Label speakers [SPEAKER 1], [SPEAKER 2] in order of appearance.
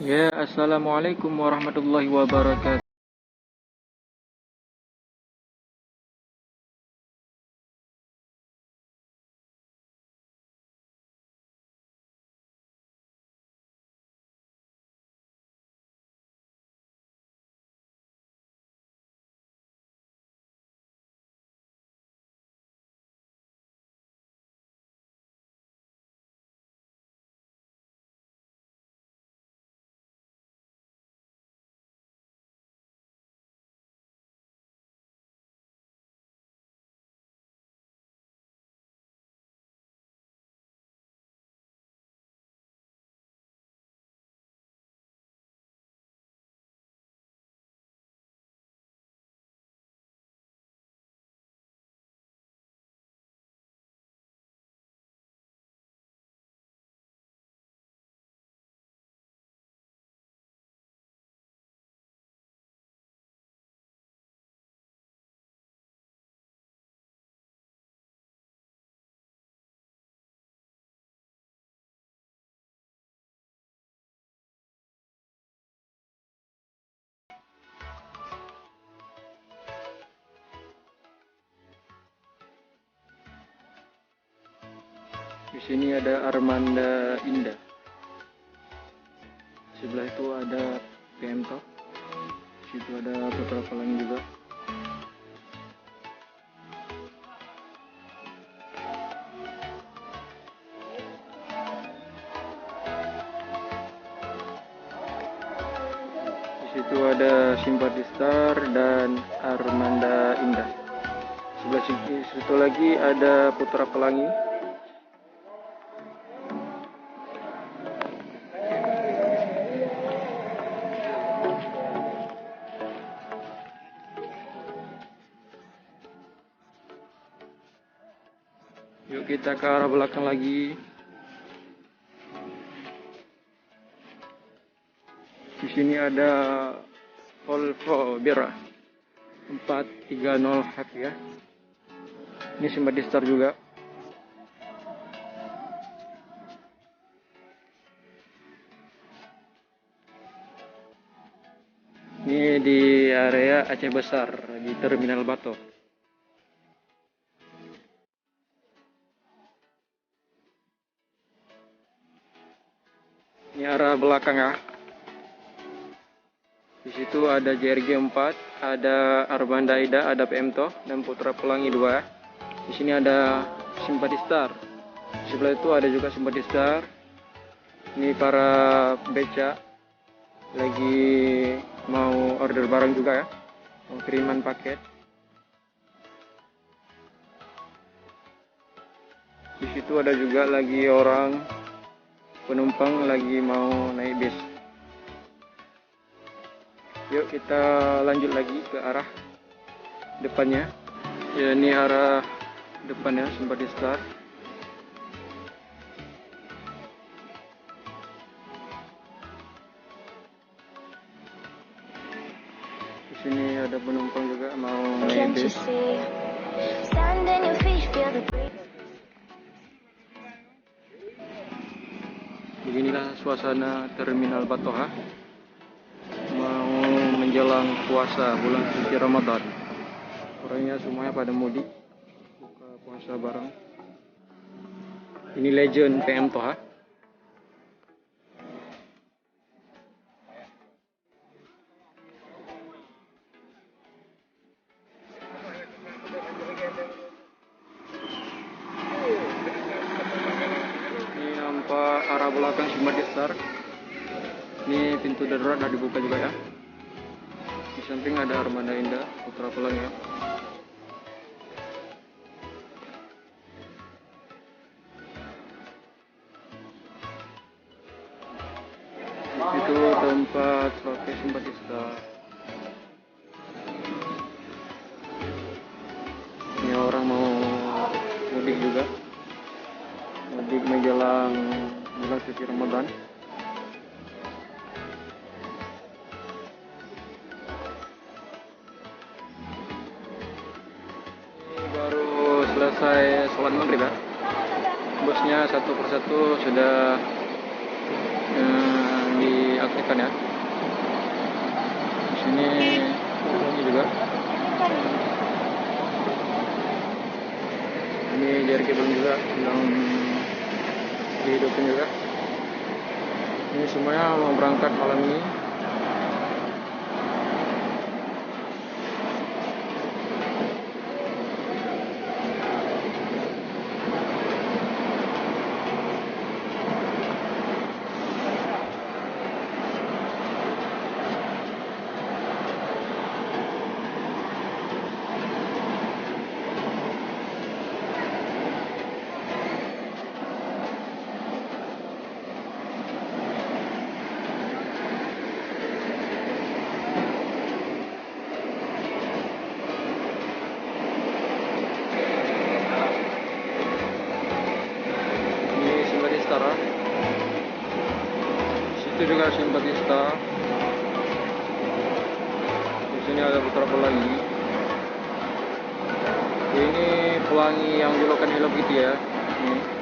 [SPEAKER 1] Ya, assalamualaikum warahmatullahi wabarakatuh. Di sini ada Armanda Indah. Sebelah itu ada PM Talk. Di situ ada beberapa lain juga. Di situ ada Simpati Star dan Armanda Indah. Sebelah situ lagi ada Putra Pelangi. Yuk kita ke arah belakang lagi. Di sini ada Volvo Bera 430 H ya. Ini Simpati Star juga. Ini di area Aceh Besar di Terminal Batok. Ini arah belakang ya. Di situ ada JRG 4, ada Armanda Ida, ada PM Toh, dan Putra Pelangi 2. Di sini ada Simpati Star. Sebelah itu ada juga Simpati Star. Ini para beca lagi mau order barang juga ya, mau kiriman paket. Di situ ada juga lagi orang penumpang lagi mau naik bis. Yuk kita lanjut lagi ke arah depannya. Ya, ini arah depannya Simpati Star. Di sini ada penumpang juga mau naik bis. Beginilah suasana Terminal Batoha mau menjelang puasa bulan suci Ramadan. Orangnya semuanya pada mudik buka puasa bareng. Ini legend PM Toha. Ini nampak arah belakang Simpati Star. Ini pintu darurat sudah dibuka juga ya. Di samping ada Armanda Indah, Putra Pelangi ya. Itu tempat pakai Simpati Star. Ini orang mau mudik juga, mudik menjelang bulan suci Ramadan. Ini baru selesai sholat maghrib ya. Busnya satu persatu sudah diaktifkan ikan ya. Di sini ini juga. Ini JRG belum juga, belum dihidupin juga. Ini semuanya mau berangkat malam ini. Situ juga simpatista. Di sini ada putra pelangi. Ini pelangi yang julukan Hello Kitty ya. Ini.